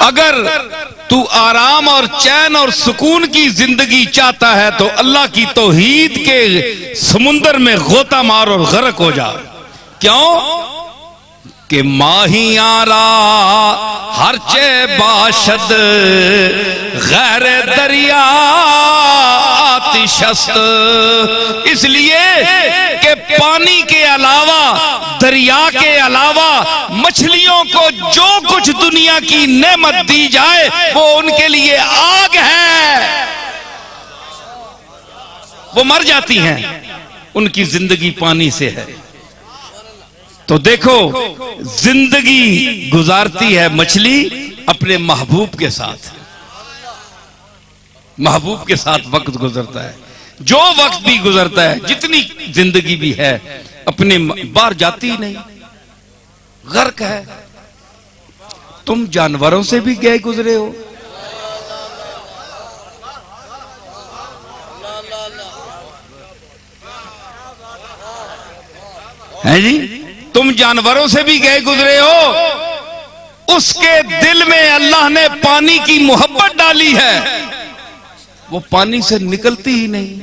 अगर तू आराम और चैन और सुकून की जिंदगी चाहता है तो अल्लाह की तौहीद के समुंदर में गोता मार और गर्क हो जा। क्यों कि माही आरा हर चे बाशद गैर दरिया आतिशस्त, इसलिए कि पानी के अलावा, दरिया के अलावा मछलियों को जो कुछ दुनिया की नेमत दी जाए वो उनके लिए आग है, वो मर जाती हैं, उनकी जिंदगी पानी से है। तो देखो जिंदगी गुजारती है मछली अपने महबूब के साथ, महबूब के साथ वक्त गुजरता है। जो वक्त भी गुजरता है, जितनी जिंदगी भी है, अपने बाहर जाती ही नहीं, गर्क है। तुम जानवरों से भी गए गुजरे हो, हैं जी, तुम जानवरों से भी गए गुजरे हो। उसके दिल में अल्लाह ने पानी की मोहब्बत डाली है, वो पानी से निकलती ही नहीं।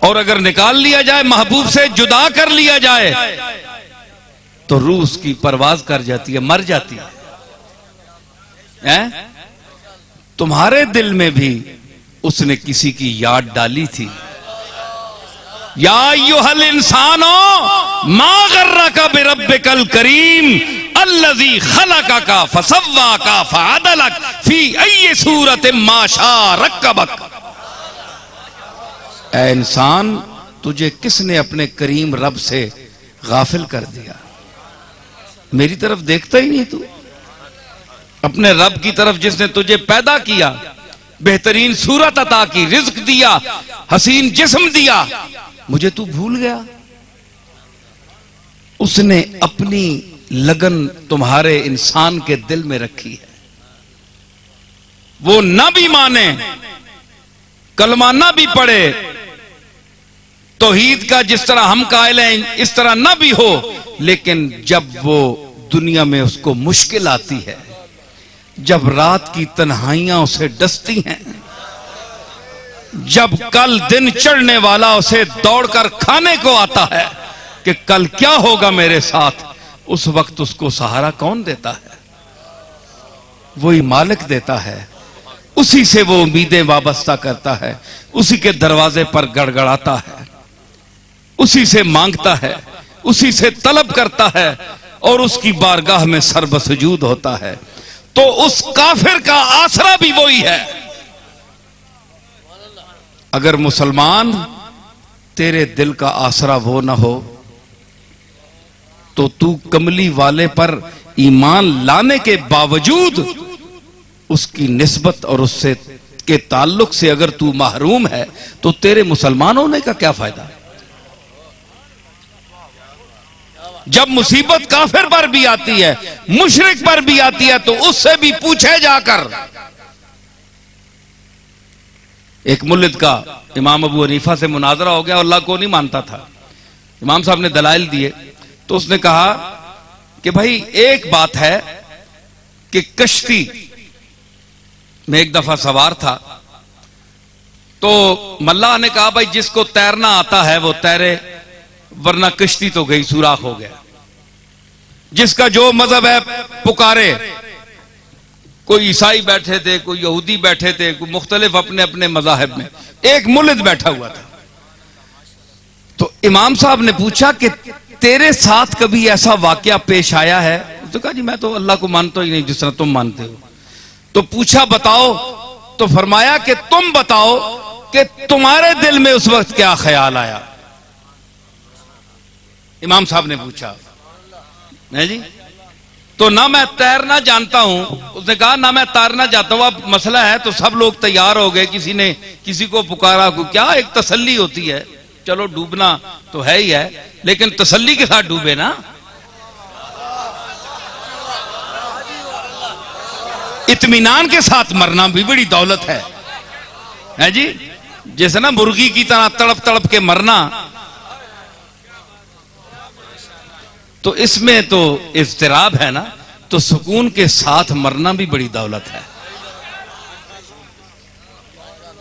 और अगर निकाल लिया जाए, महबूब से जुदा कर लिया जाए, तो रूह उसकी परवाज कर जाती है, मर जाती है। तुम्हारे दिल में भी उसने किसी की याद डाली थी। या अय्युहल इंसानो मा गर्रका बिरब्बिकल करीम अल्लज़ी खलक़का फसव्वाका फअदलक फी अय्यि सूरतिन मा शा रक्कबक। ऐ इंसान, तुझे किसने अपने करीम रब से गाफिल कर दिया? मेरी तरफ देखता ही नहीं तू, अपने रब की तरफ जिसने तुझे पैदा किया, बेहतरीन सूरत अता की, रिज्क दिया, हसीन जिस्म दिया, मुझे तू भूल गया। उसने अपनी लगन तुम्हारे इंसान के दिल में रखी है। वो ना भी माने, कलमा ना भी पढ़े, तौहीद का जिस तरह हम कायल हैं इस तरह ना भी हो, लेकिन जब वो दुनिया में उसको मुश्किल आती है, जब रात की तन्हाइयां उसे डसती हैं, जब कल दिन चढ़ने वाला उसे दौड़कर खाने को आता है कि कल क्या होगा मेरे साथ, उस वक्त उसको सहारा कौन देता है? वही मालिक देता है। उसी से वो उम्मीदें वाबस्ता करता है, उसी के दरवाजे पर गड़गड़ाता है, उसी से मांगता है, उसी से तलब करता है और उसकी बारगाह में सरबसजूद होता है। तो उस काफिर का आसरा भी वही है। अगर मुसलमान तेरे दिल का आसरा वो ना हो तो तू कमली वाले पर ईमान लाने के बावजूद उसकी निस्बत और उससे के ताल्लुक से अगर तू महरूम है तो तेरे मुसलमान होने का क्या फायदा? जब मुसीबत काफिर पर भी आती है, मुशरिक पर भी आती है, तो उससे भी पूछे जाकर। एक मुल्लिद का इमाम अबू हनीफा से मुनाजरा हो गया, अल्लाह को नहीं मानता था। इमाम साहब ने दलाइल दिए तो उसने कहा कि भाई एक बात है कि कश्ती में एक दफा सवार था, तो मल्लाह ने कहा भाई जिसको तैरना आता है वो तैरे, वरना कश्ती तो गई, सुराख हो गया। जिसका जो मजहब है पुकारे। कोई ईसाई बैठे थे, कोई यहूदी बैठे थे, कोई मुख्तलिफ अपने अपने मजाहब में। एक मुल्लिद बैठा हुआ था। तो इमाम साहब ने पूछा कि तेरे साथ कभी ऐसा वाकया पेश आया है? तो कहा जी मैं तो अल्लाह को मानता ही नहीं जिस तरह तुम मानते हो। तो पूछा बताओ, तो फरमाया कि तुम बताओ कि तुम्हारे दिल में उस वक्त क्या ख्याल आया? इमाम साहब ने पूछा, नहीं जी तो ना मैं तैरना जानता हूं। उसने कहा ना मैं तैरना जानता हूं। अब मसला है तो सब लोग तैयार हो गए, किसी ने किसी को पुकारा, को क्या एक तसल्ली होती है, चलो डूबना तो है ही है, लेकिन तसल्ली के साथ डूबे ना। इत्मीनान के साथ मरना भी बड़ी दौलत है जी। जैसे ना मुर्गी की तरह तड़प तड़प के मरना, तो इसमें तो इज़्तिराब है ना। तो सुकून के साथ मरना भी बड़ी दौलत है।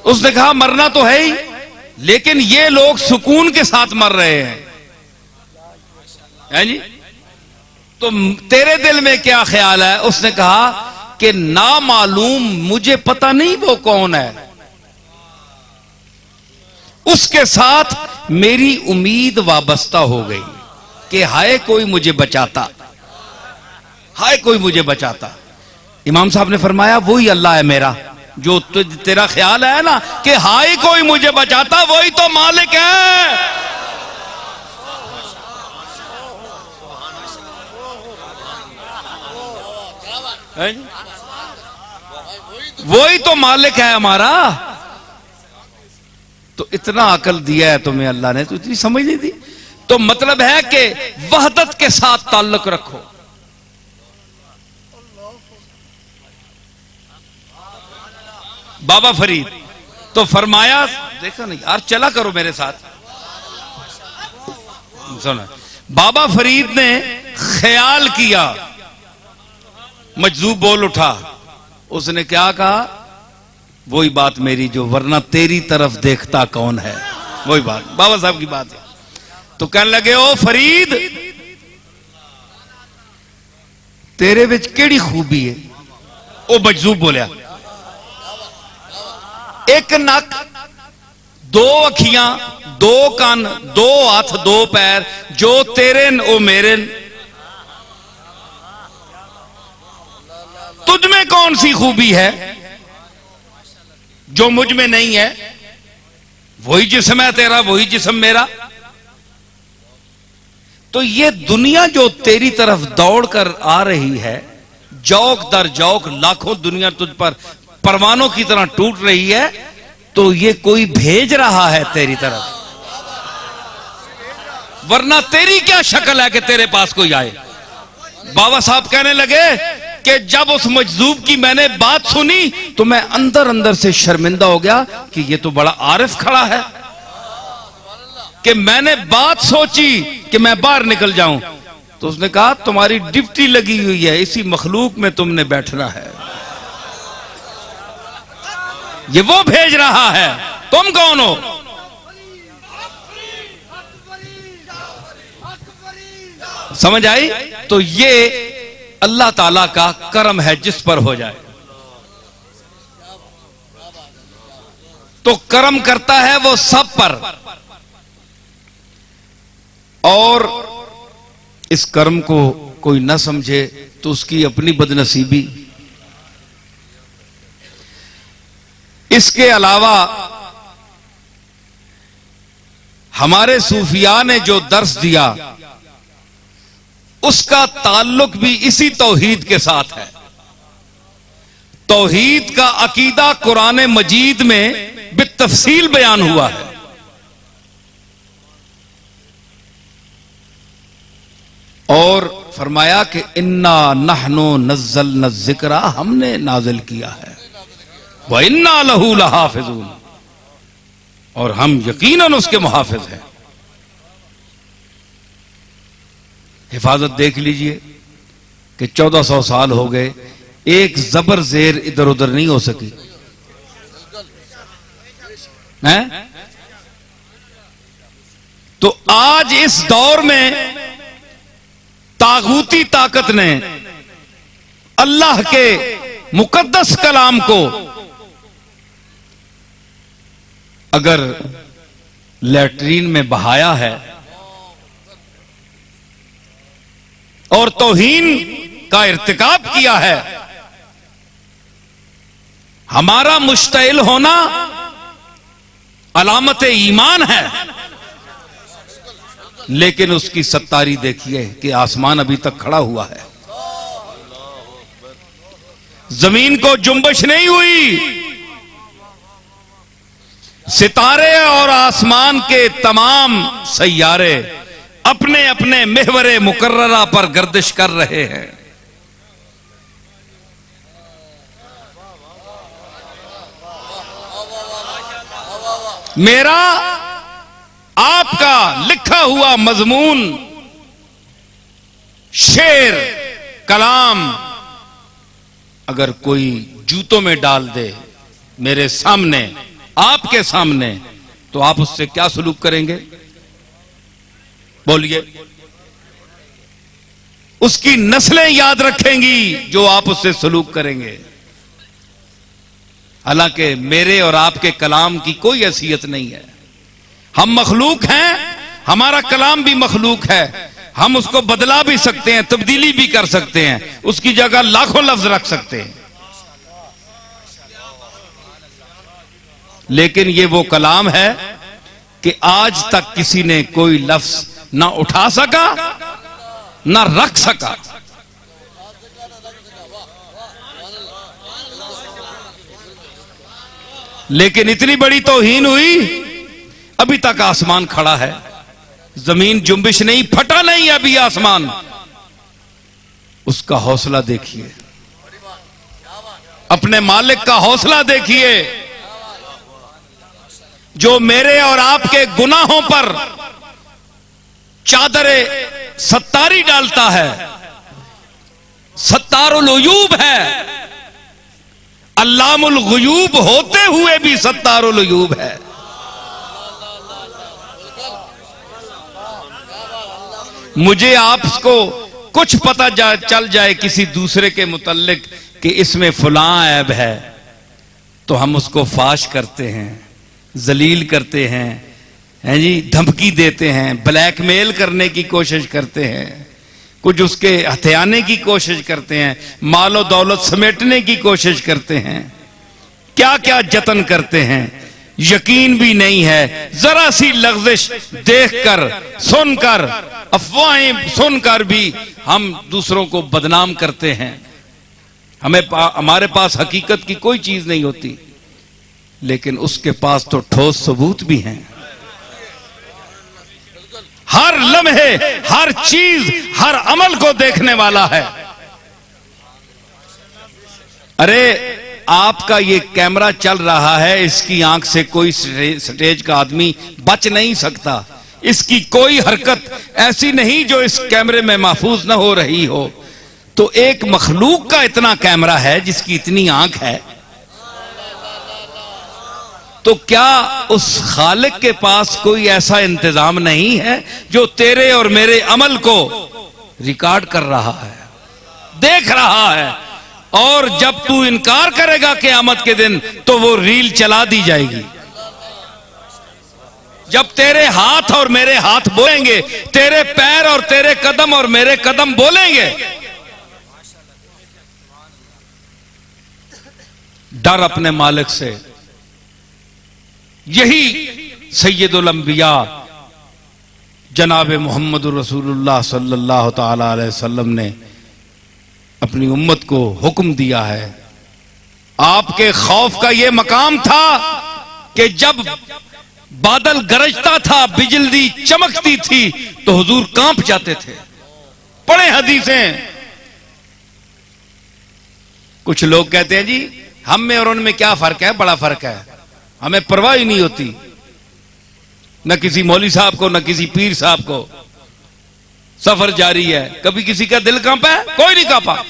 उसने कहा मरना तो है ही, लेकिन ये लोग सुकून के साथ मर रहे हैं, है जी। तो तेरे दिल में क्या ख्याल है? उसने कहा कि ना मालूम, मुझे पता नहीं वो कौन है, उसके साथ मेरी उम्मीद वाबस्ता हो गई कि हाय कोई मुझे बचाता, हाय कोई मुझे बचाता। इमाम साहब ने फरमाया वही अल्लाह है मेरा, जो तेरा ख्याल है ना कि हाय कोई मुझे बचाता, वही तो मालिक है। वही तो मालिक है हमारा। तो इतना अकल दिया है तुम्हें अल्लाह ने, तो इतनी समझ नहीं दी। तो मतलब है कि वहदत के साथ ताल्लुक रखो। बाबा फरीद तो फरमाया, देखा नहीं यार, चला करो मेरे साथ, सुना। बाबा फरीद ने ख्याल किया, मजजूब बोल उठा। उसने क्या कहा? वही बात मेरी जो, वरना तेरी तरफ देखता कौन है, वही बात बाबा साहब की बात है। तो कहने लगे ओ फरीद, तेरे विच केड़ी खूबी है? ओ मजजूब बोलिया, एक नक, दो अखियां, दो कान, दो हाथ, दो पैर, जो तेरे ओ मेरे, तुझ में कौन सी खूबी है जो मुझ में नहीं है? वही जिस्म है तेरा, वही जिस्म मेरा। तो ये दुनिया जो तेरी तरफ दौड़कर आ रही है, जौक दर जौक लाखों दुनिया तुझ पर परवानों की तरह टूट रही है, तो ये कोई भेज रहा है तेरी तरफ, वरना तेरी क्या शक्ल है कि तेरे पास कोई आए। बाबा साहब कहने लगे कि जब उस मजदूब की मैंने बात सुनी तो मैं अंदर अंदर से शर्मिंदा हो गया कि ये तो बड़ा आरिफ खड़ा है, कि मैंने बात सोची कि मैं बाहर निकल जाऊं। तो उसने कहा तुम्हारी ड्यूटी लगी हुई है, इसी मखलूक में तुमने बैठना है, ये वो भेज रहा है, तुम कौन हो? समझ आई? तो ये अल्लाह ताला का करम है जिस पर हो जाए। तो करम करता है वो सब पर, और इस कर्म को कोई ना समझे तो उसकी अपनी बदनसीबी। इसके अलावा हमारे सूफिया ने जो दर्स दिया उसका ताल्लुक भी इसी तौहीद के साथ है। तौहीद का अकीदा कुरान मजीद में बितफसील बयान हुआ है। और फरमाया कि इन्ना नहनो नज़्ज़लना ज़िक्रा, हमने नाजिल किया है, व इन्ना लहू लहाफ़िज़ून, और हम यकीनन उसके मुहाफ़िज़ हैं। हिफाजत देख लीजिए कि 1400 साल हो गए, एक जबर जेर इधर उधर नहीं हो सकी है। तो आज इस दौर में तागूती ताकत ने अल्लाह के मुकद्दस कलाम को अगर लैट्रीन में बहाया है और तौहीन का इर्तिकाब किया है, हमारा मुश्तइल होना अलामत ईमान है। लेकिन उसकी सत्तारी देखिए कि आसमान अभी तक खड़ा हुआ है, जमीन को जुम्बश नहीं हुई, सितारे और आसमान के तमाम सैयारे अपने अपने महवरे मुकर्ररा पर गर्दिश कर रहे हैं। मेरा आपका लिखा हुआ मजमून, शेर, कलाम अगर कोई जूतों में डाल दे मेरे सामने, आपके सामने, तो आप उससे क्या सलूक करेंगे? बोलिए। उसकी नस्लें याद रखेंगी जो आप उससे सलूक करेंगे। हालांकि मेरे और आपके कलाम की कोई हैसियत नहीं है। हम मखलूक हैं, हमारा कलाम भी मखलूक है। हम उसको बदला भी सकते हैं, तब्दीली भी कर सकते हैं, उसकी जगह लाखों लफ्ज रख सकते हैं। लेकिन ये वो कलाम है कि आज तक किसी ने कोई लफ्ज ना उठा सका ना रख सका। लेकिन इतनी बड़ी तौहीन हुई, अभी तक आसमान खड़ा है, जमीन जुम्बिश नहीं, फटा नहीं अभी आसमान। उसका हौसला देखिए, अपने मालिक का हौसला देखिए, जो मेरे और आपके गुनाहों पर चादरे सत्तारी डालता है, सत्तारुल उयूब है, अल्लामुल गुयूब होते हुए भी सत्तारुल उयूब है। मुझे आपको कुछ पता चल जाए किसी दूसरे के मुतल्लिक कि इसमें फलां ऐब है, तो हम उसको फाश करते हैं, जलील करते हैं जी, धमकी देते हैं, ब्लैकमेल करने की कोशिश करते हैं, कुछ उसके हथियाने की कोशिश करते हैं, मालो दौलत समेटने की कोशिश करते हैं, क्या क्या जतन करते हैं। यकीन भी नहीं है, जरा सी लग़्ज़िश देखकर, सुनकर, अफवाहें सुनकर भी हम दूसरों को बदनाम करते हैं। हमारे पास हकीकत की कोई चीज नहीं होती, लेकिन उसके पास तो ठोस सबूत भी हैं। हर लम्हे, हर चीज, हर अमल को देखने वाला है। अरे आपका ये कैमरा चल रहा है, इसकी आंख से कोई स्टेज का आदमी बच नहीं सकता। इसकी कोई हरकत ऐसी नहीं जो इस कैमरे में महफूज न हो रही हो। तो एक मखलूक का इतना कैमरा है जिसकी इतनी आंख है, तो क्या उस खालिक के पास कोई ऐसा इंतजाम नहीं है जो तेरे और मेरे अमल को रिकॉर्ड कर रहा है, देख रहा है? और जब तू इनकार करेगा क़यामत के दिन, तो वो रील चला दी जाएगी। जब तेरे हाथ और मेरे हाथ बोलेंगे, तेरे पैर और तेरे कदम और मेरे कदम बोलेंगे, डर अपने मालिक से। यही सैयदुल अंबिया जनाब मोहम्मद रसूलुल्लाह सल्लल्लाहु ताला अलैहि वसल्लम ने अपनी उम्मत को हुक्म दिया है। आपके खौफ का यह मकाम था कि जब बादल गरजता था, बिजली चमकती थी, तो हुजूर कांप जाते थे। पढ़े हदीसें। कुछ लोग कहते हैं जी हम में और उनमें क्या फर्क है? बड़ा फर्क है, हमें परवाह ही नहीं होती, न किसी मौलवी साहब को, न किसी पीर साहब को। सफर जारी है, कभी किसी का दिल कांपा है? कोई नहीं कांपा।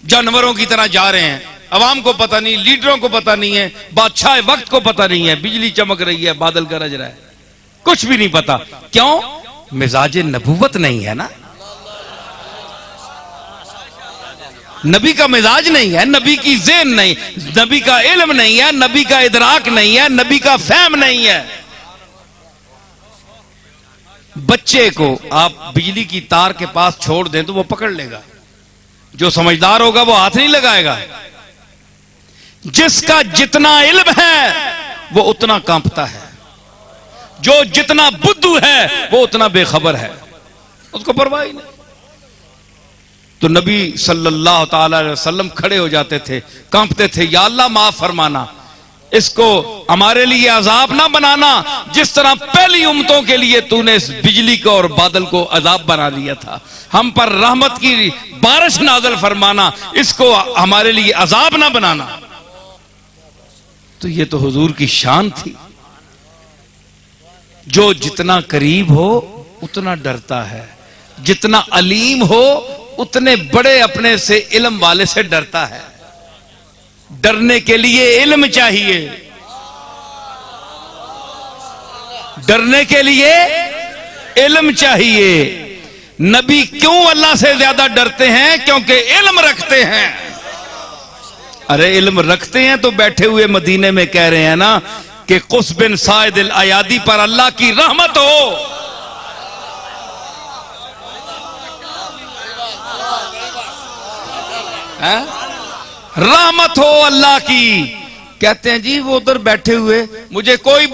जानवरों की तरह जा रहे हैं, अवाम को पता नहीं, लीडरों को पता नहीं है, बादशाह वक्त को पता नहीं है, बिजली चमक रही है, बादल गरज रहा है, कुछ भी नहीं पता। क्यों? मिजाज नबूवत नहीं है ना, नबी का मिजाज नहीं है, नबी की ज़हन नहीं, नबी का इल्म नहीं है, नबी का इदराक नहीं है, नबी का फहम नहीं है। बच्चे को आप बिजली की तार के पास छोड़ दें तो वो पकड़ लेगा, जो समझदार होगा वो हाथ नहीं लगाएगा। जिसका जितना इल्म है वो उतना कांपता है, जो जितना बुद्धू है वो उतना बेखबर है, उसको परवाह ही नहीं। तो नबी सल्लल्लाहु ताला अलैहि वसल्लम खड़े हो जाते थे, कांपते थे, या अल्लाह माफ फरमाना, इसको हमारे लिए अजाब ना बनाना, जिस तरह पहली उम्मतों के लिए तूने इस बिजली को और बादल को अजाब बना दिया था। हम पर रहमत की बारिश नाज़िल फरमाना, इसको हमारे लिए अजाब ना बनाना। तो ये तो हुजूर की शान थी। जो जितना करीब हो उतना डरता है, जितना अलीम हो उतने बड़े अपने से इल्म वाले से डरता है। डरने के लिए इल्म चाहिए, डरने के लिए इल्म चाहिए। नबी क्यों अल्लाह से ज्यादा डरते हैं? क्योंकि इल्म रखते हैं। अरे इल्म रखते हैं तो बैठे हुए मदीने में कह रहे हैं ना कि कुस बिन साइद अल अयादी पर अल्लाह की रहमत हो। रहमत हो अल्लाह की। कहते हैं जी वो उधर बैठे हुए, मुझे कोई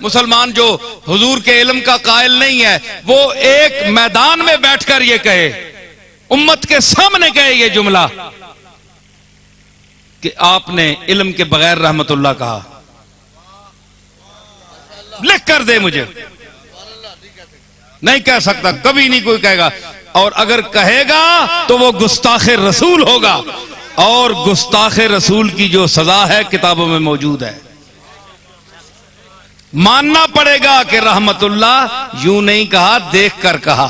मुसलमान जो हुजूर के इल्म का कायल नहीं है, वो एक मैदान में बैठकर ये कहे, उम्मत के सामने कहे ये जुमला कि आपने इल्म के बगैर रहमतुल्लाह कहा, लिख कर दे मुझे। नहीं कह सकता, कभी नहीं कोई कहेगा। और अगर कहेगा तो वो गुस्ताखे रसूल होगा, और गुस्ताखे रसूल की जो सजा है किताबों में मौजूद है। मानना पड़ेगा कि रहमतुल्लाह यूं नहीं कहा, देख कर कहा।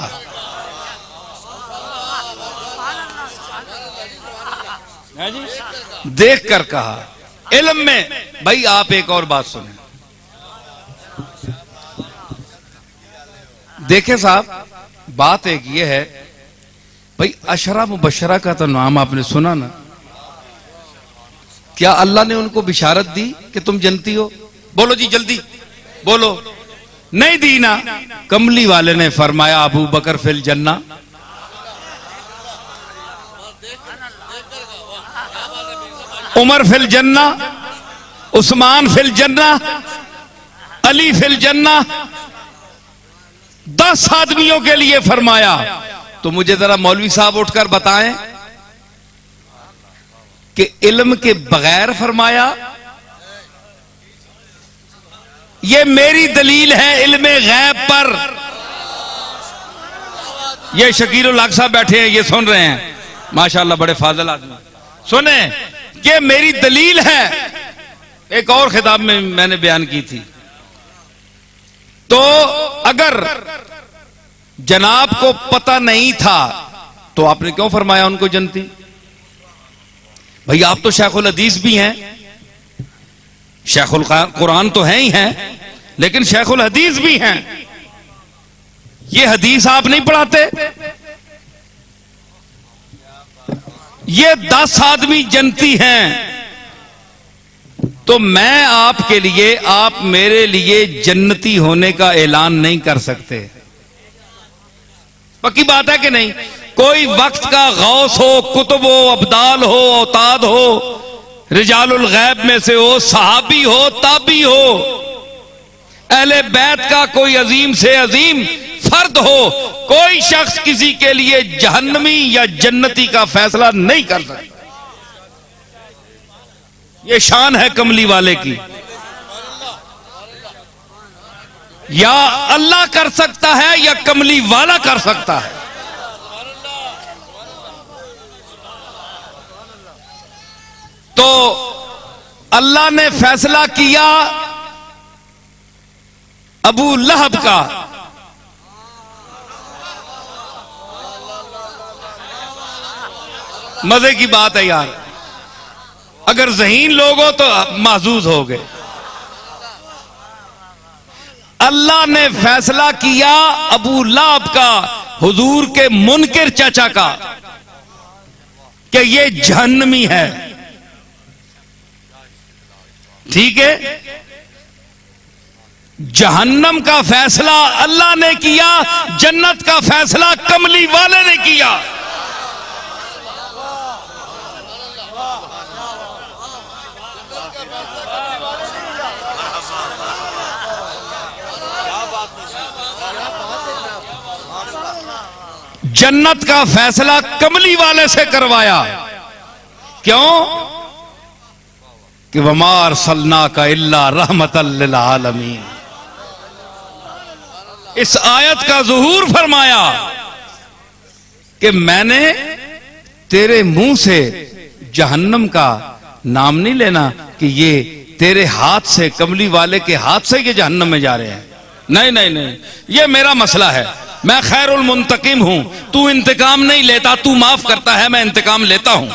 देख कर कहा। इल्म में भाई आप एक और बात सुने, देखे साहब, बात एक ये है भाई, अशरा मुबशरा का तो नाम आपने सुना ना। क्या अल्लाह ने उनको बिशारत दी कि तुम जन्नती हो? बोलो जी जल्दी बोलो। नहीं दी ना। कमली वाले ने फरमाया अबू बकर फिल जन्ना, उमर फिल जन्ना, उस्मान फिल जन्ना, अली फिल जन्ना। 10 आदमियों के लिए फरमाया। तो मुझे जरा मौलवी साहब उठकर बताएं कि इल्म के बगैर फरमाया। ये मेरी दलील है इल्म गैब पर। ये शकीरुल हक साहब बैठे हैं, ये सुन रहे हैं, माशाअल्लाह बड़े फाजिल आदमी। सुने, ये मेरी दलील है। एक और खिताब में मैंने बयान की थी। तो अगर जनाब को पता नहीं था तो आपने क्यों फरमाया उनको जन्नती? भाई आप तो शेखुल हदीस भी हैं, शेखुल कुरान तो हैं ही हैं, लेकिन शेखुल हदीस भी हैं। ये हदीस आप नहीं पढ़ाते? ये 10 आदमी जन्नती हैं, तो मैं आपके लिए, आप मेरे लिए जन्नती होने का ऐलान नहीं कर सकते। पक्की बात है कि नहीं? कोई वक्त का गौस हो, कुतुब हो, अब्दाल हो, औताद हो, रिजालुल गैब में से हो, सहाबी हो, ताबी हो, अहले बैत का कोई अजीम से अजीम फर्द हो, कोई शख्स किसी के लिए जहन्नमी या जन्नती का फैसला नहीं कर सकता। ये शान है कमली वाले की। या अल्लाह कर सकता है या कमली वाला कर सकता है। तो अल्लाह ने फैसला किया अबू लहब का। मजे की बात है यार, अगर ज़हीन लोग हो तो महजूज हो गए। अल्लाह ने फैसला किया अबू लहब का, हुजूर के मुनकिर चाचा का, कि ये जहन्नमी है। ठीक है, जहन्नम का फैसला अल्लाह ने किया, जन्नत का फैसला कमली वाले ने किया। जन्नत का फैसला कमली वाले से करवाया। क्यों? कि वमा अरसलना का इल्ला रहमतल लिल आलमीन। इस आयत का ज़ुहूर फरमाया कि मैंने तेरे मुंह से जहन्नम का नाम नहीं लेना कि ये तेरे हाथ से, कमली वाले के हाथ से ये जहन्नम में जा रहे हैं। नहीं नहीं नहीं, ये मेरा मसला है। मैं खैरुल मुंतकिम हूं। तू इंतकाम नहीं लेता, तू माफ करता है, मैं इंतकाम लेता हूं।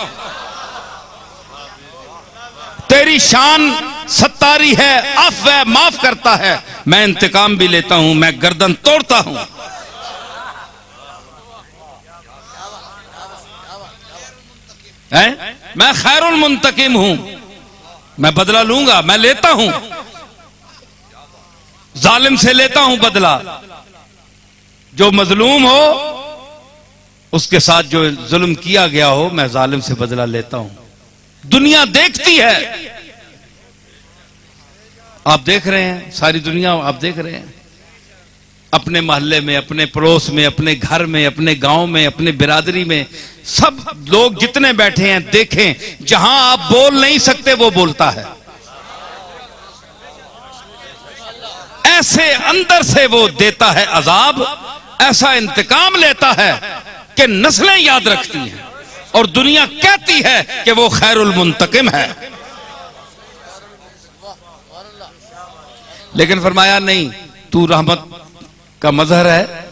तेरी शान सत्तारी है, अफ़ है, माफ करता है, मैं इंतकाम भी लेता हूं, मैं गर्दन तोड़ता हूं। मैं खैरुल मुंतकिम हूं, मैं बदला लूंगा, मैं लेता हूं, जालिम से लेता हूं बदला। जो मजलूम हो उसके साथ जो जुल्म किया गया हो, मैं जालिम से बदला लेता हूं। दुनिया देखती है, आप देख रहे हैं, सारी दुनिया आप देख रहे हैं, अपने मोहल्ले में, अपने पड़ोस में, अपने घर में, अपने गांव में, अपने बिरादरी में, सब लोग जितने बैठे हैं देखें, जहां आप बोल नहीं सकते वो बोलता है। ऐसे अंदर से वो देता है अजाब, ऐसा इंतकाम लेता है कि नस्लें याद रखती हैं और दुनिया कहती है कि वो खैरुल मुंतकिम है। लेकिन फरमाया नहीं, तू रहमत का मजहर है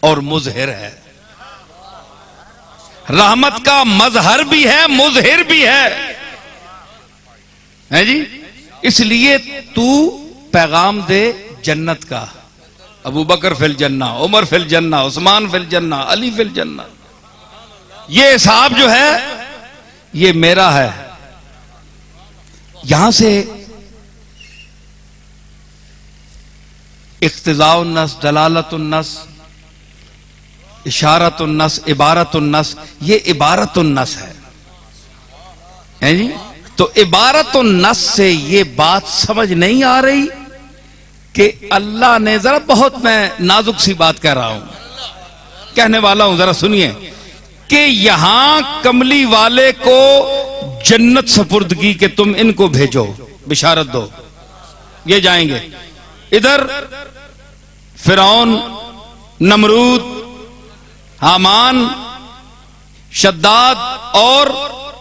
और मुजहिर है। रहमत का मजहर भी है, मुजहिर भी है जी। इसलिए तू पैगाम दे जन्नत का। अबू बकर फिल जन्ना, उमर फिल जन्ना, उस्मान फिल जन्ना, अली फिल जन्ना। ये हिसाब जो है ये मेरा है। यहां से इख्तिजाउन्नस, दलालतुन्नस, इशारतुन्नस, इबारतुन्नस, ये इबारतुन्नस है जी। तो इबारतुन्नस से ये बात समझ नहीं आ रही कि अल्लाह ने, जरा बहुत मैं नाजुक सी बात कह रहा हूं, कहने वाला हूं, जरा सुनिए, कि यहां कमली वाले को जन्नत सपुर्दगी के तुम इनको भेजो, बिशारत दो, ये जाएंगे। इधर फिरौन, नमरूद, हामान, शद्दाद और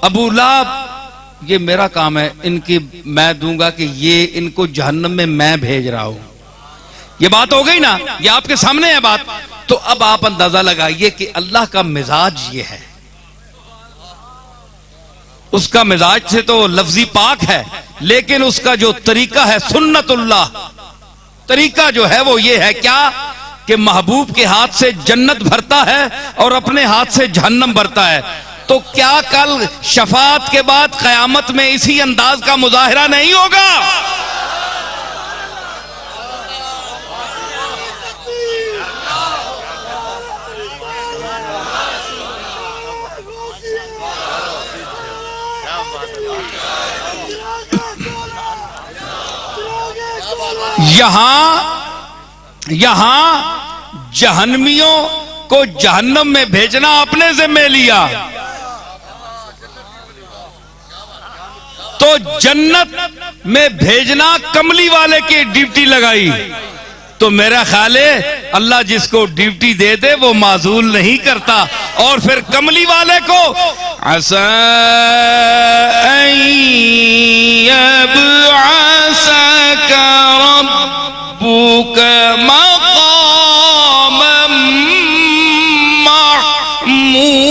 अबू लहब, ये मेरा काम है, इनकी मैं दूंगा कि ये इनको जहन्नम में मैं भेज रहा हूं। ये बात हो गई ना, ये आपके सामने है बात। तो अब आप अंदाजा लगाइए कि अल्लाह का मिजाज ये है। उसका मिजाज से तो लफ्जी पाक है, लेकिन उसका जो तरीका है सुन्नतुल्लाह, तरीका जो है वो ये है क्या कि महबूब के हाथ से जन्नत भरता है और अपने हाथ से जहन्नम भरता है। तो क्या कल शफात के बाद कयामत में इसी अंदाज का मुजाहिरा नहीं होगा? यहां जहन्नमियों को जहन्नम में भेजना अपने जिम्मे लिया, तो जन्नत में भेजना कमली वाले की ड्यूटी लगाई। तो मेरा ख्याल है अल्लाह जिसको ड्यूटी दे दे वो माजूल नहीं करता। और फिर कमली वाले को असा रब्बुका मक़ामम महमूदा।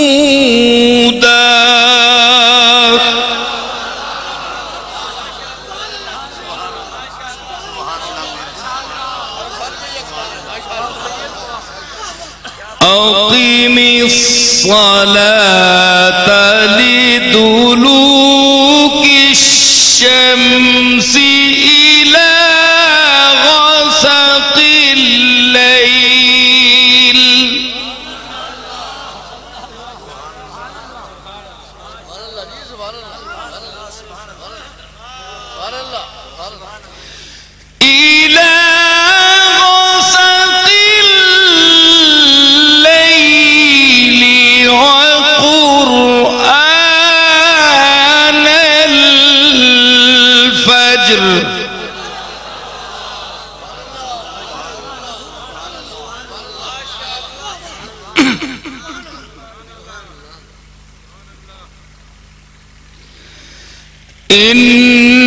अक़ीमिस्सलात लिदुलूकिश्शम्सी इला ग़सक़िल लैल। इला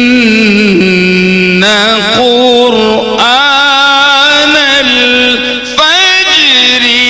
इन्ना क़ुरआनल फ़ज्रि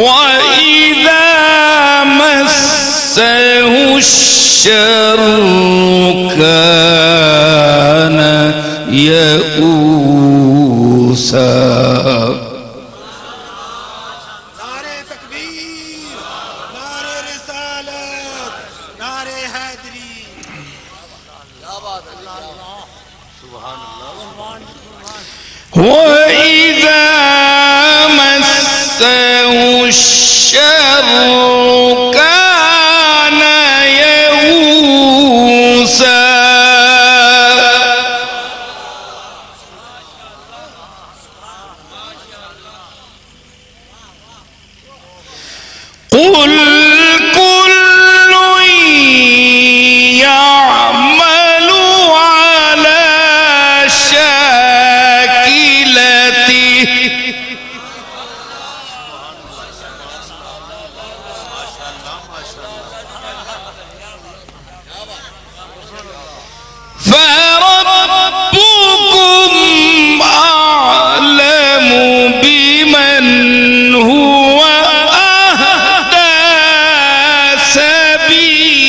वइज़ा मस्सहु शर्रु कान यऊसा। नारे तकबीर, नारे रिसालत, नारे हैदरी। वइज़ा मस्सहु शर्रु कान यऊसा। कुल कुल्लु यअमलु अला शाकिलतिही फरब्बुकुम अअलमु बिमन हुवा अहदा सबीला।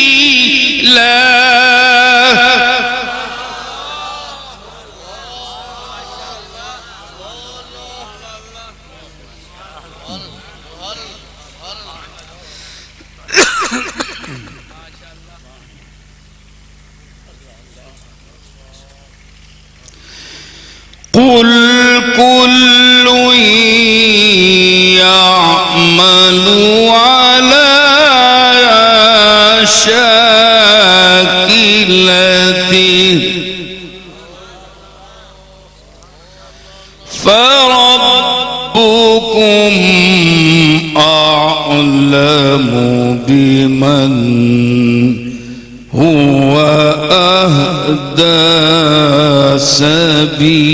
कुल कुल्लु यअमलु अला शाकिलतिही फरब्बुकुम अअलमु बिमन हुवा अहदा सबीला।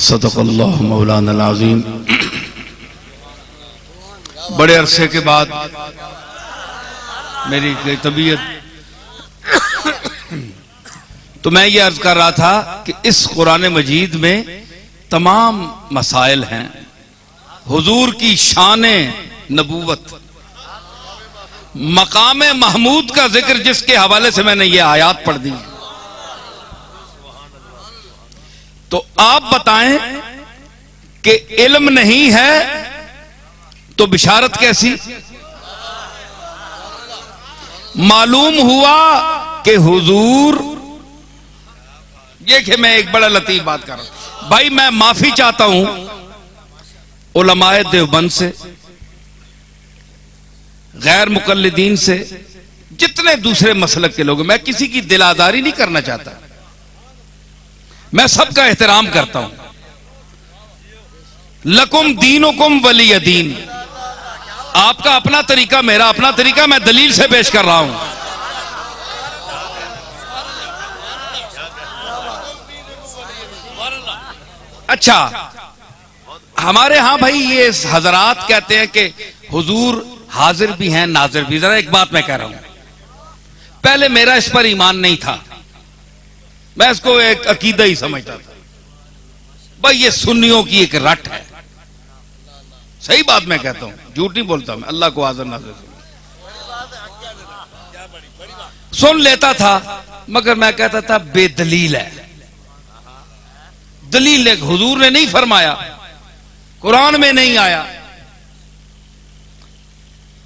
सदक़ल्लाहु मौलाना अज़ीम। बड़े अरसे के बाद मेरी तबीयत, तो मैं ये अर्ज कर रहा था कि इस कुरान मजीद में तमाम मसाइल हैं। हुजूर की शान नबूवत, मकाम महमूद का जिक्र, जिसके हवाले से मैंने ये आयात पढ़ दी। तो आप बताएं कि इल्म नहीं है तो बिशारत कैसी? मालूम हुआ कि हुजूर, ये कि मैं एक बड़ा लतीफ बात कर रहा हूं भाई, मैं माफी चाहता हूं उलमाए देवबंद से, गैर मुकल्लिदीन से, जितने दूसरे मसलक के लोग, मैं किसी की दिलादारी नहीं करना चाहता, मैं सबका एहतराम करता हूं। लकुम दीनुकुम वलिय दीन, आपका अपना तरीका, मेरा अपना तरीका, मैं दलील से पेश कर रहा हूं। अच्छा, हमारे यहां भाई ये हजरात कहते हैं कि हुजूर हाजिर भी हैं नाजिर भी। जरा एक बात मैं कह रहा हूं, पहले मेरा इस पर ईमान नहीं था, मैं इसको एक अकीदा ही समझता था। भाई ये सुन्नियों की एक रट है, सही बात मैं कहता हूं, झूठ नहीं बोलता मैं, अल्लाह को हाजिर नाजिर सुन लेता था, मगर मैं कहता था बेदलील है। दलील ने, हुजूर ने नहीं फरमाया, कुरान में नहीं आया।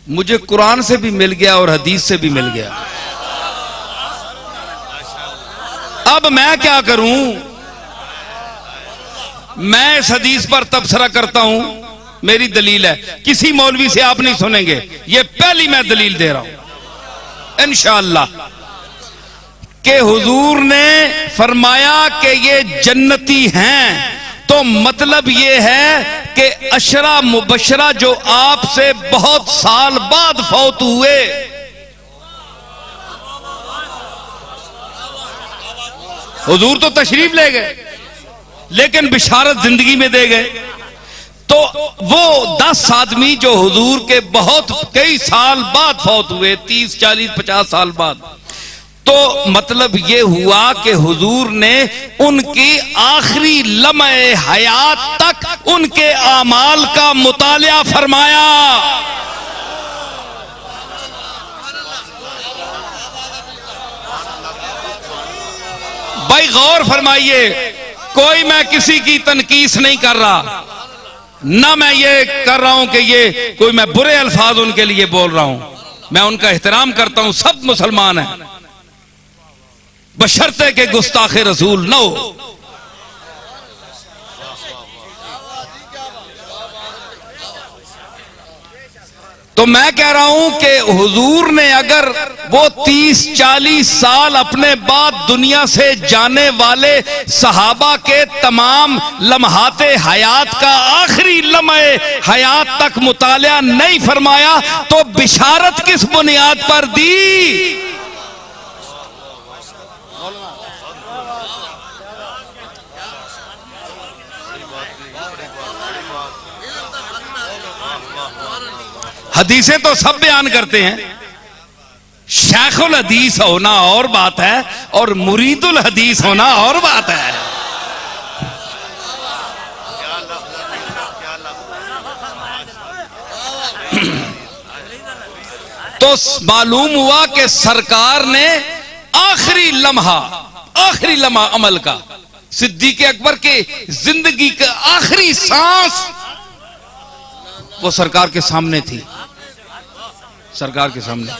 मुझे कुरान से भी मिल गया और हदीस से भी मिल गया। अब मैं क्या करूं? मैं इस हदीस पर तबसरा करता हूं, मेरी दलील है, किसी मौलवी से आप नहीं सुनेंगे, ये पहली मैं दलील दे रहा हूं इंशाअल्लाह, कि हुजूर ने फरमाया कि ये जन्नती हैं, तो मतलब ये है कि अशरा मुबशरा जो आपसे बहुत साल बाद फौत हुए, हुजूर तो तशरीफ ले गए लेकिन बिशारत जिंदगी में दे गए। तो वो 10 आदमी जो हुजूर के बहुत कई साल बाद फौत हुए, 30, 40, 50 साल बाद, तो मतलब ये हुआ कि हुजूर ने उनकी आखिरी लम्हे हयात तक उनके आमाल का मुतालिया फरमाया। भाई गौर फरमाइए, कोई मैं किसी की तनकीस नहीं कर रहा, ना मैं ये कर रहा हूं कि ये कोई मैं बुरे अल्फाज उनके लिए बोल रहा हूं, मैं उनका एहतराम करता हूं, सब मुसलमान हैं, बशर्ते के गुस्ताखे रसूल न हो। तो मैं कह रहा हूं कि हुजूर ने अगर वो 30-40 साल अपने बाद दुनिया से जाने वाले सहाबा के तमाम लम्हाते हयात का आखिरी लम्हे हयात तक मुतालिया नहीं फरमाया, तो बिशारत किस बुनियाद पर दी? हदीसें तो सब बयान करते हैं, शेखुल हदीस होना और बात है और मुरीदुल हदीस होना और बात है। तो मालूम हुआ कि सरकार ने आखिरी लम्हा अमल का, सिद्दीक अकबर के जिंदगी का आखिरी सांस वो सरकार के सामने थी, सरकार के सामने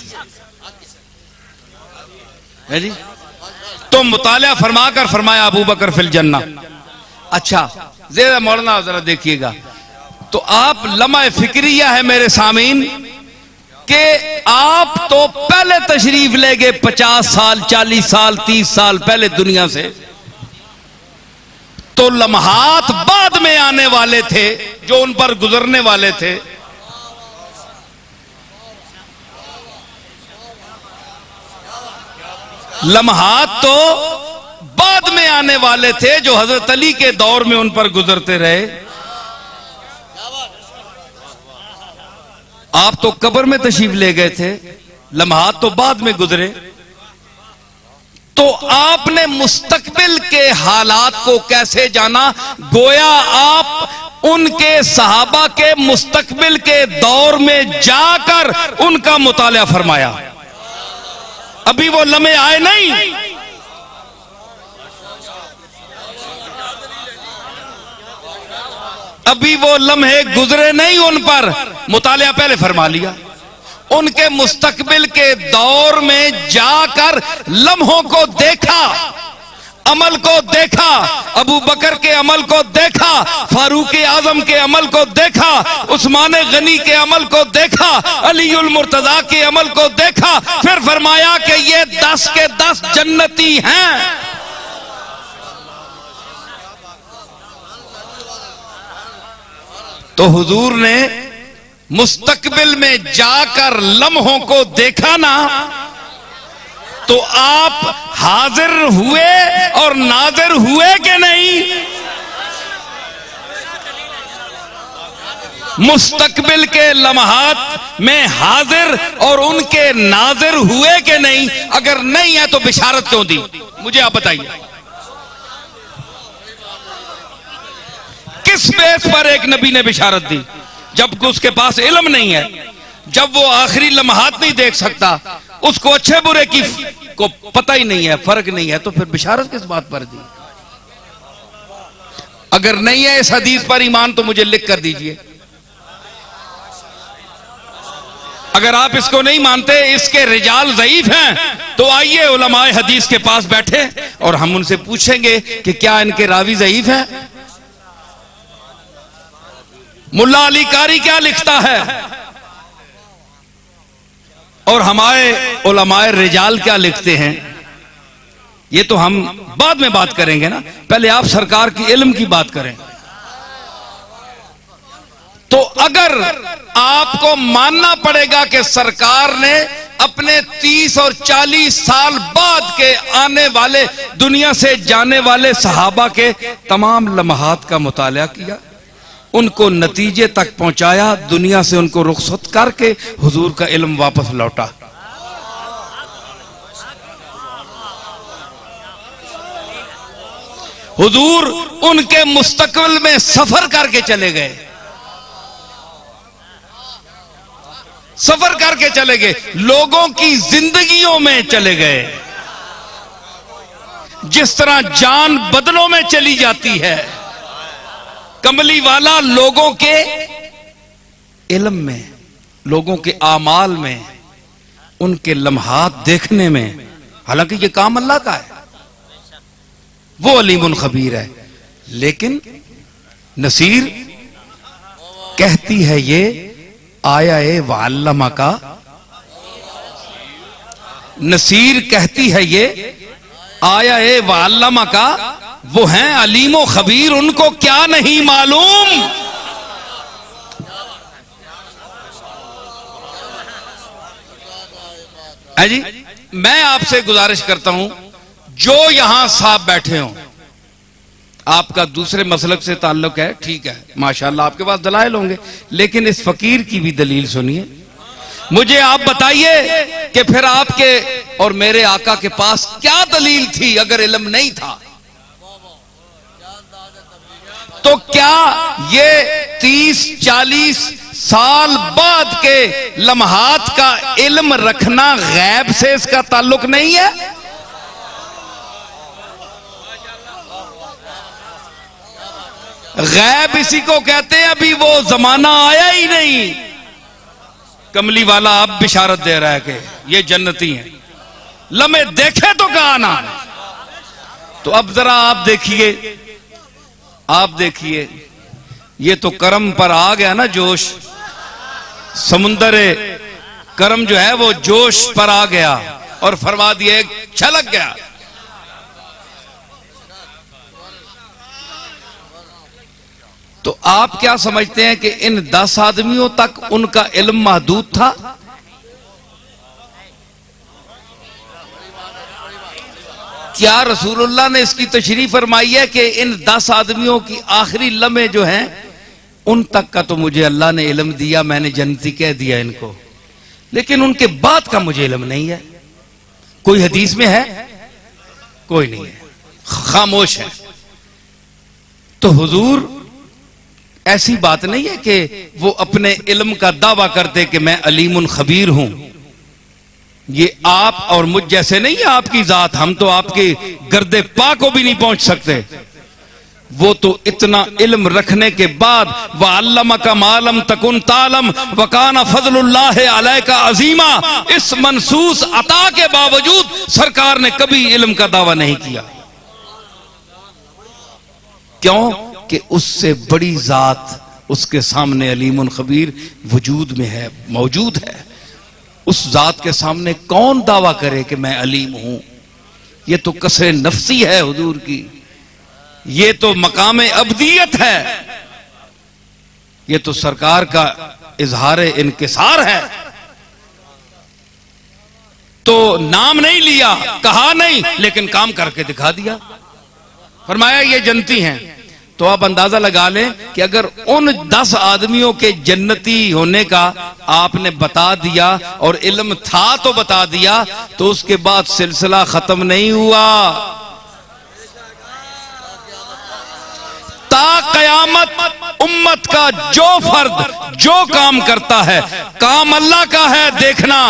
है जी। तो मुतालिया फरमाकर फरमाया अबू बकर फिल जन्ना। अच्छा ज़रा मौलाना जरा देखिएगा, तो आप लम्हा फिक्रिया है मेरे सामीन कि आप तो पहले तशरीफ ले गए 50 साल 40 साल 30 साल पहले दुनिया से, तो लम्हात बाद में आने वाले थे जो उन पर गुजरने वाले थे। लम्हात तो बाद में आने वाले थे जो हजरत अली के दौर में उन पर गुजरते रहे। आप तो कब्र में तशरीफ ले गए थे, लम्हात तो बाद में गुजरे। तो आपने मुस्तकबिल के हालात को कैसे जाना? गोया आप उनके सहाबा के मुस्तकबिल के दौर में जाकर उनका मुतालिया फरमाया। अभी वो लम्हे आए नहीं, अभी वो लम्हे गुजरे नहीं, उन पर मुतालिया पहले फरमा लिया। उनके मुस्तकबिल के दौर में जाकर लम्हों को देखा, अमल को देखा, अबू बकर के अमल को देखा, फारूक आजम के अमल को देखा, उस्मान गनी के अमल को देखा, अलीउल मुर्तजा के अमल को देखा, फिर फरमाया कि ये 10 के 10 जन्नती हैं। तो हुजूर ने मुस्तकबिल में जाकर लम्हों को देखा ना, तो आप हाजिर हुए और नाजिर हुए कि नहीं? मुस्तकबिल के लम्हात में हाजिर और उनके नाजिर हुए कि नहीं? अगर नहीं है तो बिशारत क्यों दी? मुझे आप बताइए, किस बेस पर एक नबी ने बिशारत दी? जब उसके पास इल्म नहीं है, जब वो आखिरी लम्हात नहीं देख सकता, उसको अच्छे बुरे की को पता ही नहीं है, फर्क नहीं है, तो फिर बिशारत किस बात पर दी? अगर नहीं है इस हदीस पर ईमान तो मुझे लिख कर दीजिए। अगर आप इसको नहीं मानते, इसके रिजाल ज़ईफ हैं, तो आइए उलमाए हदीस के पास बैठे और हम उनसे पूछेंगे कि क्या इनके रावी ज़ईफ हैं। मुल्ला अली कारी क्या लिखता है और हमारे उलमाए रिजाल क्या लिखते हैं, ये तो हम बाद में बात करेंगे ना, पहले आप सरकार की इल्म की बात करें। तो अगर आपको मानना पड़ेगा कि सरकार ने अपने 30 और 40 साल बाद के आने वाले दुनिया से जाने वाले सहाबा के तमाम लम्हात का मुतालिया किया, उनको नतीजे तक पहुंचाया, दुनिया से उनको रुखसत करके हुजूर का इल्म वापस लौटा। हुजूर उनके मुस्तकबिल में सफर करके चले गए, सफर करके चले गए, लोगों की जिंदगियों में चले गए। जिस तरह जान बदलों में चली जाती है, कमली वाला लोगों के इल्म में, लोगों के आमाल में, उनके लम्हात देखने में, हालांकि ये काम अल्लाह का है, वो अलीमुन खबीर है। लेकिन नसीर कहती है ये आया ए वअल्लमा का, नसीर कहती है ये आया ए वअल्लमा का, वो हैं अलीमो खबीर, उनको क्या नहीं मालूम। है जी, मैं आपसे गुजारिश करता हूं, जो यहां साहब बैठे हों, आपका दूसरे मसलक से ताल्लुक है, ठीक है, माशाल्लाह आपके पास दलाइल होंगे, लेकिन इस फकीर की भी दलील सुनिए। मुझे आप बताइए कि फिर आपके और मेरे आका के पास क्या दलील थी अगर इल्म नहीं था? तो क्या ये 30-40 साल बाद के लम्हात का इल्म रखना गैब से इसका ताल्लुक नहीं है? गैब इसी को कहते हैं, अभी वो जमाना आया ही नहीं। कमली वाला अब बिशारत दे रहा है कि ये जन्नती हैं, लम्हे देखे तो कहा ना। तो अब जरा आप देखिए, आप देखिए, ये तो करम पर आ गया ना जोश, समुंदर करम जो है वो जोश पर आ गया और फरमा दिए, छलक गया। तो आप क्या समझते हैं कि इन 10 आदमियों तक उनका इल्म महदूद था? क्या रसूलुल्लाह ने इसकी तशरीह फरमाई है कि इन 10 आदमियों की आखिरी लम्हे जो हैं उन तक का तो मुझे अल्लाह ने इल्म दिया, मैंने जन्नती कह दिया इनको, लेकिन उनके बाद का मुझे इल्म नहीं है? कोई हदीस में है? कोई नहीं है, खामोश है। तो हुजूर ऐसी बात नहीं है कि वो अपने इल्म का दावा करते कि मैं अलीमुन खबीर हूं। ये आप और मुझ जैसे नहीं है आपकी जात, हम तो आपके गर्दे पा को भी नहीं पहुंच सकते। वो तो इतना इल्म रखने के बाद वअल्लमा का मालम तकुन तालम वकाना फजलुल्लाह अलैका अजीमा, इस मनसूस अता के बावजूद सरकार ने कभी इल्म का दावा नहीं किया। क्यों? कि उससे बड़ी जात उसके सामने अलीमुन खबीर वजूद में है, मौजूद है। उस जात के सामने कौन दावा करे कि मैं अलीम हूं? ये तो कसरे नफ्सी है हुजूर की, ये तो मकाम अब्दियत है, ये तो सरकार का इजहार इनकिसार है। तो नाम नहीं लिया, कहा नहीं, लेकिन काम करके दिखा दिया, फरमाया ये जन्नती हैं। तो आप अंदाजा लगा लें कि अगर उन 10 आदमियों के जन्नती होने का आपने बता दिया और इल्म था तो बता दिया, तो उसके बाद सिलसिला खत्म नहीं हुआ। ता कयामत उम्मत का जो फर्द जो काम करता है, काम अल्लाह का है देखना,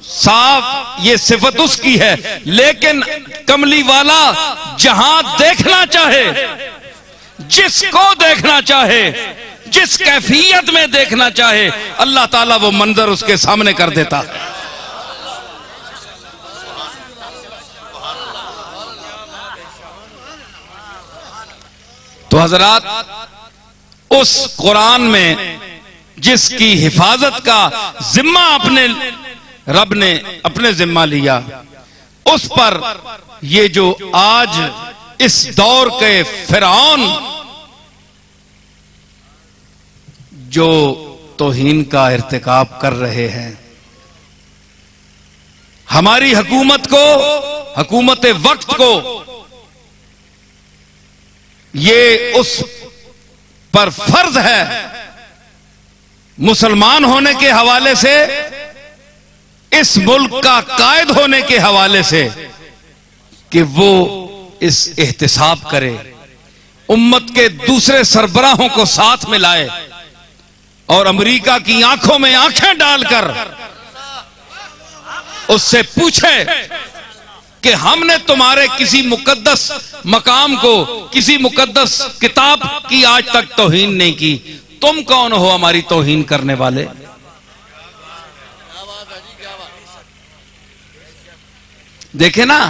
साफ ये सिफत उसकी है। लेकिन कमली वाला जहां देखना चाहे, जिसको देखना चाहे, जिस कैफियत में देखना चाहे, अल्लाह ताला वो मंजर उसके सामने कर देता है। तो हजरात, उस कुरान में जिसकी हिफाजत का जिम्मा अपने रब ने अपने जिम्मा लिया, उस पर ये जो आज इस दौर के फिरौन जो तौहीन का इर्तिकाब कर रहे हैं, हमारी हुकूमत को, हुकूमत वक्त को, ये उस पर फर्ज है मुसलमान होने के हवाले से, इस मुल्क का कायद होने के हवाले से, कि वो इस एहतिसाब करे, उम्मत के दूसरे सरबराहों को साथ में लाए और अमेरिका की आंखों में आंखें डालकर उससे पूछे कि हमने तुम्हारे किसी मुकद्दस मकाम को, किसी मुकद्दस किताब की आज तक तौहीन नहीं की, तुम कौन हो हमारी तौहीन करने वाले? देखे ना,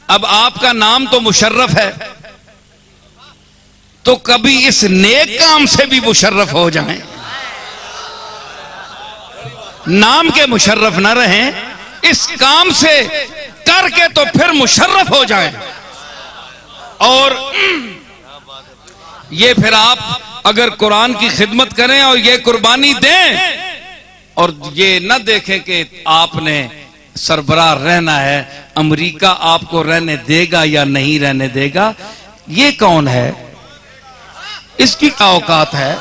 अब आपका नाम तो मुशर्रफ है, तो कभी इस नेक काम से भी मुशर्रफ हो जाएं। नाम के मुशर्रफ न रहें, इस काम से करके तो फिर मुशर्रफ हो जाएं। और ये फिर आप अगर कुरान की खिदमत करें और ये कुर्बानी दें और ये न देखें कि आपने सरबराह रहना है, अमेरिका आपको रहने देगा या नहीं रहने देगा, ये कौन है, इसकी क्या औकात है?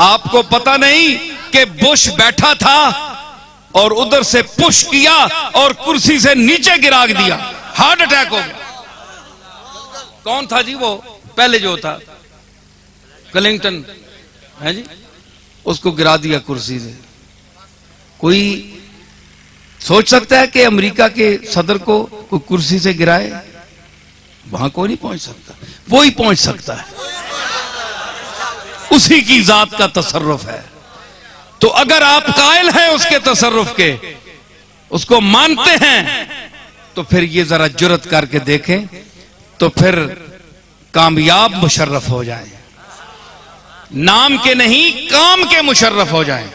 आपको पता नहीं कि बुश बैठा था और उधर से पुश किया और कुर्सी से नीचे गिरा दिया, हार्ट अटैक हो गया। कौन था जी वो पहले जो था, क्लिंटन है जी, उसको गिरा दिया कुर्सी से। कोई सोच सकता है कि अमेरिका के सदर को कोई कुर्सी से गिराए? वहां कोई नहीं पहुंच सकता, वो ही पहुंच सकता है, उसी की जात का तसर्रुफ है। तो अगर आप कायल हैं उसके तसर्रुफ के, उसको मानते हैं, तो फिर ये जरा जुर्रत करके देखें, तो फिर कामयाब मुशर्रफ हो जाएं, नाम के नहीं काम के मुशर्रफ हो जाएं।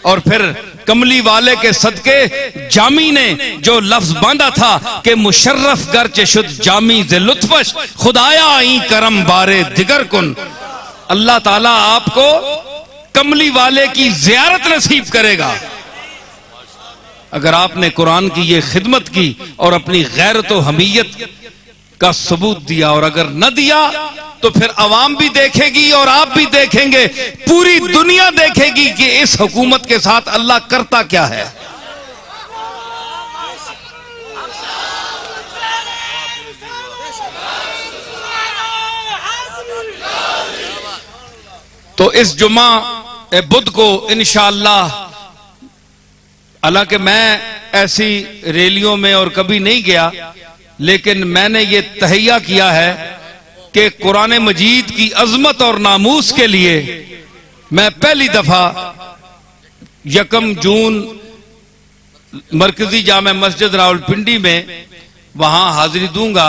और फिर कमली वाले के सदके जामी ने जो लफ्ज बांधा था कि मुशर्रफ गर्च शुद जामी जे लुत्फश खुदाया आई करम बारे दिगर कुन, अल्लाह ताला आपको कमली वाले की जियारत नसीब करेगा अगर आपने कुरान की ये खिदमत की और अपनी गैरत व हमीयत का सबूत दिया। और अगर न दिया तो फिर अवाम भी देखेगी और आप भी देखेंगे, पूरी दुनिया देखेगी कि इस हुकूमत के साथ अल्लाह करता क्या है। तो इस जुमा बुध को इंशाअल्लाह, हालांकि मैं ऐसी रैलियों में और कभी नहीं गया, लेकिन मैंने ये तहैया किया है कि कुरान मजीद की अजमत और नामूस के लिए मैं पहली दफा 1 जून मरकजी जामे मस्जिद रावलपिंडी में वहां हाजिरी दूंगा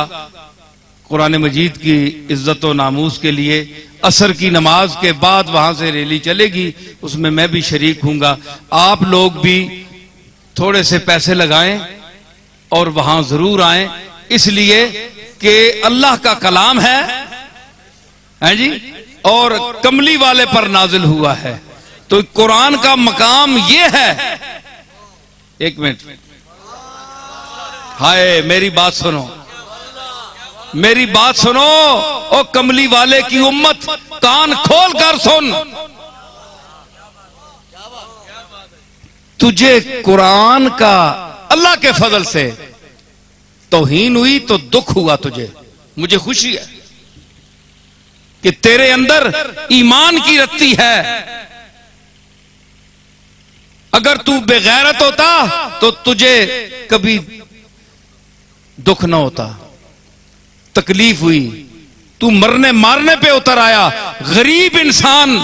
कुरान मजीद की इज्जत और नामूस के लिए। असर की नमाज के बाद वहां से रैली चलेगी, उसमें मैं भी शरीक हूंगा। आप लोग भी थोड़े से पैसे लगाएं और वहां जरूर आएं, इसलिए कि अल्लाह का कलाम है जी, और कमली वाले पर नाजिल हुआ है। तो कुरान का मकाम ये है। एक मिनट, हाय मेरी बात सुनो, मेरी बात सुनो, ओ कमली वाले की उम्मत, कान खोल कर सुन। तुझे कुरान का अल्लाह के फजल से तौहीन हुई तो दुख हुआ तुझे, मुझे खुशी है कि तेरे अंदर ईमान की रत्ती है। अगर तू बेगैरत होता तो तुझे कभी दुख न होता, तकलीफ हुई, तू मरने मारने पे उतर आया। गरीब इंसान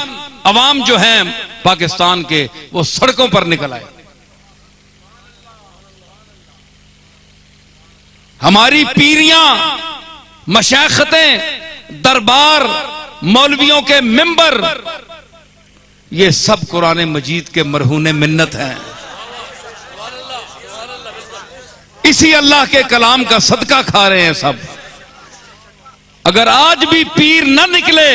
अवाम जो हैं पाकिस्तान के, वो सड़कों पर निकल आए। हमारी पीरियां, मशाइखतें, दरबार, मौलवियों के मिंबर, ये सब कुरान मजीद के मरहूने मिन्नत हैं। इसी अल्लाह के कलाम का सदका खा रहे हैं सब। अगर आज भी पीर न निकले,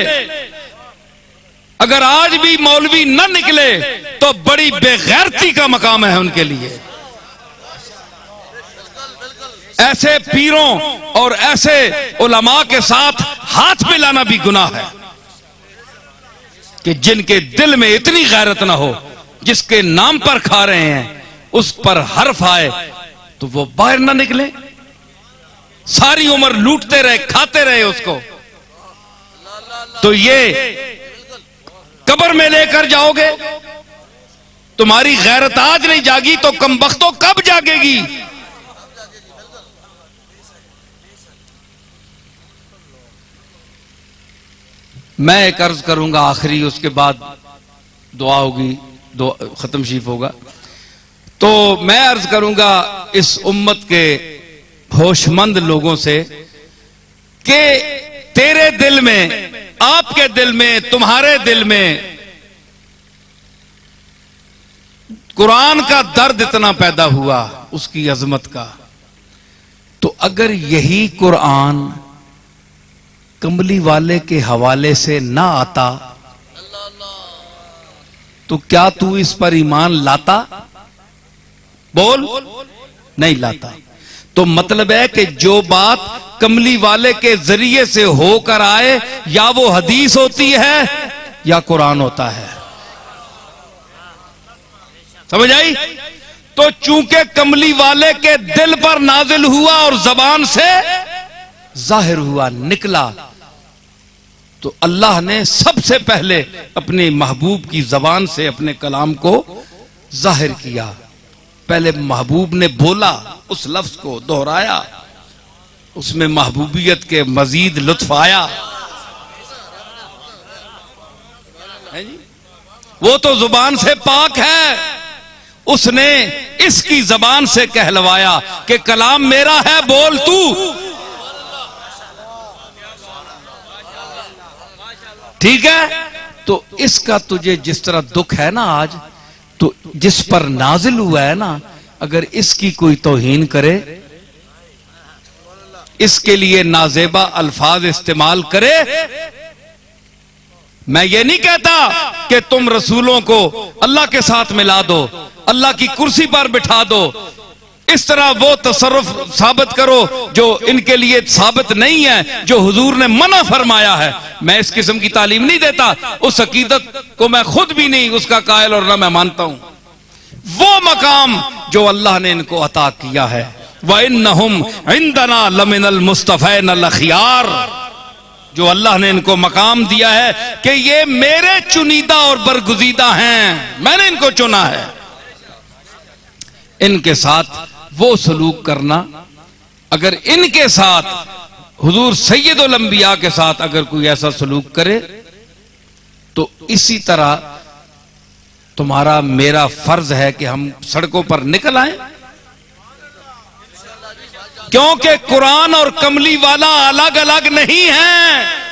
अगर आज भी मौलवी न निकले, तो बड़ी बेगैरती का मकाम है उनके लिए। ऐसे पीरों और ऐसे उलमा के साथ हाथ मिलाना भी गुनाह है। कि जिनके दिल में इतनी गैरत ना हो, जिसके नाम पर खा रहे हैं उस पर हर्फ आए तो वो बाहर ना निकले, सारी उम्र लूटते रहे, खाते रहे उसको, तो ये कब्र में लेकर जाओगे। तुम्हारी गैरत आज नहीं जागी तो कमबख्तो कब जागेगी? मैं एक अर्ज करूंगा आखिरी, उसके बाद दुआ होगी, खत्म शीफ होगा। तो मैं अर्ज करूंगा इस उम्मत के होशमंद लोगों से कि तेरे दिल में, आपके दिल में, तुम्हारे दिल में कुरान का दर्द इतना पैदा हुआ, उसकी अजमत का, तो अगर यही कुरान कमली वाले के हवाले से ना आता तो क्या तू इस पर ईमान लाता? बोल, नहीं लाता। तो मतलब है कि जो बात कमली वाले के जरिए से होकर आए, या वो हदीस होती है या कुरान होता है। समझ आई? तो चूंकि कमली वाले के दिल पर नाजिल हुआ और जबान से जाहिर हुआ, निकला, तो अल्लाह ने सबसे पहले अपने महबूब की जबान से अपने कलाम को जाहिर किया। पहले महबूब ने बोला, उस लफ्ज को दोहराया, उसमें महबूबियत के मजीद लुत्फ आया। वो तो जुबान से पाक है, उसने इसकी जबान से कहलवाया कि कलाम मेरा है, बोल तू। ठीक है? तो इसका तुझे जिस तरह दुख है ना आज, तो जिस पर नाजिल हुआ है ना, अगर इसकी कोई तौहीन करे, इसके लिए नाजेबा अल्फाज इस्तेमाल करे, मैं ये नहीं कहता कि तुम रसूलों को अल्लाह के साथ मिला दो, अल्लाह की कुर्सी पर बिठा दो, इस तरह वो तसर्रुफ साबित करो जो इनके लिए साबित नहीं है, जो हुजूर ने मना फरमाया है। मैं इस किस्म की तालीम नहीं देता, उस अकीदत को मैं खुद भी नहीं उसका कायल और ना मैं मानता हूं। वो मकाम जो अल्लाह ने इनको अता किया है, व इन्नहुम इंदना लमिनल मुस्तफैन अल अखियार, जो अल्लाह ने इनको मकाम दिया है कि ये मेरे चुनीदा और बरगुजीदा हैं, मैंने इनको चुना है। इनके साथ वो सलूक करना, अगर इनके साथ हुजूर सैयदुल अंबिया के साथ अगर कोई ऐसा सलूक करे, तो इसी तरह तुम्हारा मेरा फर्ज है कि हम सड़कों पर निकल आए, क्योंकि कुरान और कमली वाला अलग अलग नहीं है।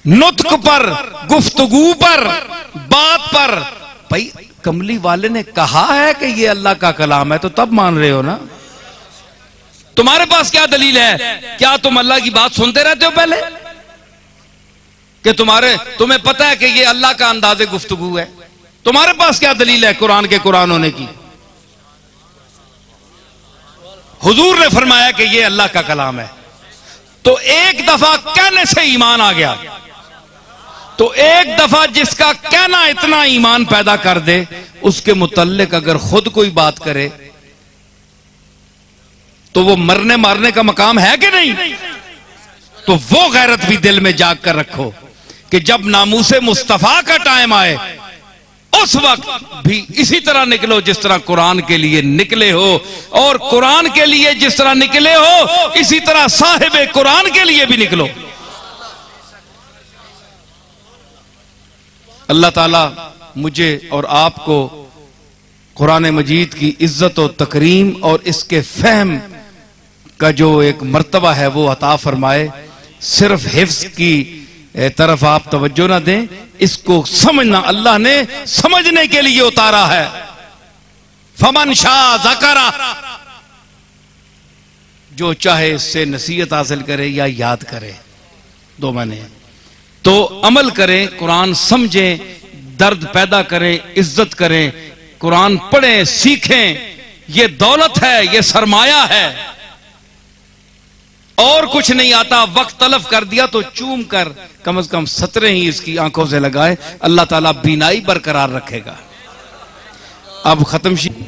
नुत्क पर, गुफ्तगू पर, बात पर, भाई कमली वाले ने कहा है कि ये अल्लाह का कलाम है, तो तब मान रहे हो ना। तुम्हारे पास क्या दलील है? क्या तुम अल्लाह की बात सुनते रहते हो पहले कि तुम्हें पता है कि ये अल्लाह का अंदाज़े गुफ्तगू है? तुम्हारे पास क्या दलील है कुरान के कुरान होने की? हुजूर ने फरमाया कि ये अल्लाह का कलाम है, तो एक दफा कहने से ईमान आ गया। तो एक दफा जिसका कहना इतना ईमान पैदा कर दे, उसके मुतल्लिक अगर खुद कोई बात करे तो वो मरने मारने का मकाम है कि नहीं? तो वो गैरत भी दिल में जाग कर रखो कि जब नामूसे मुस्तफा का टाइम आए, उस वक्त भी इसी तरह निकलो जिस तरह कुरान के लिए निकले हो, और कुरान के लिए जिस तरह निकले हो इसी तरह साहिब कुरान के लिए भी निकलो। अल्लाह ताला मुझे और आपको कुरान मजीद की इज्जत और तकरीम और इसके फहम का जो एक मर्तबा है वो अता फरमाए। सिर्फ हिफ्ज की तरफ आप तवज्जो ना दें, इसको समझना अल्लाह ने समझने के लिए उतारा है। फमन शाह ज़करा, जो चाहे इससे नसीहत हासिल करे या याद करे, दो माने। तो अमल करें, कुरान समझें, दर्द पैदा करें, इज्जत करें, कुरान पढ़ें, सीखें, ये दौलत है, ये सरमाया है, और कुछ नहीं आता। वक्त तलफ कर दिया तो चूम कर कम से कम सतरे ही इसकी आंखों से लगाए, अल्लाह ताला बीनाई बरकरार रखेगा। अब खत्म